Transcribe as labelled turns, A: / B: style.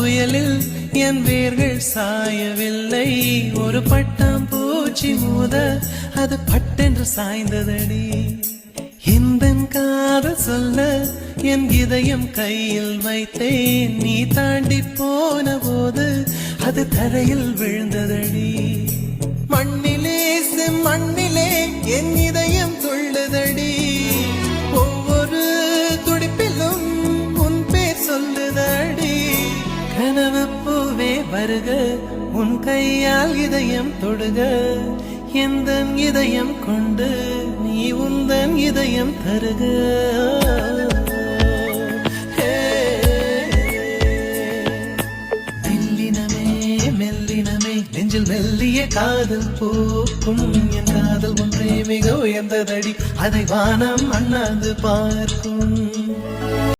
A: புயலில் என் வேர்கள் சாயவில்லை. ஒரு பட்டாம் பூச்சி மோத அது பட்டென்று சாய்ந்ததடி. இந்த காதல் சொல்ல என் இதயம் கையில் வைத்தேன். நீ தாண்டி போன போது அது தரையில் விழுந்ததடி. மண்ணிலே மண்ணிலே என் இதயம் துள்ளுதடி. ஒவ்வொரு துடிப்பிலும் உன் பேர் சொல்லுதடி. கனவு பூவே வருக, உன் கையால் இதயம் தொடுக. எந்த இதயம் கொண்டு நீ உந்தன் இதயம் தருக. மெல்லினமே மெல்லினமே நெஞ்சில் மெல்லிய காதல் பூக்கும். என் காதல் ஒன்றே மிக உயர்ந்ததடி, அதை வானம் அண்ணாந்து பார்க்கும்.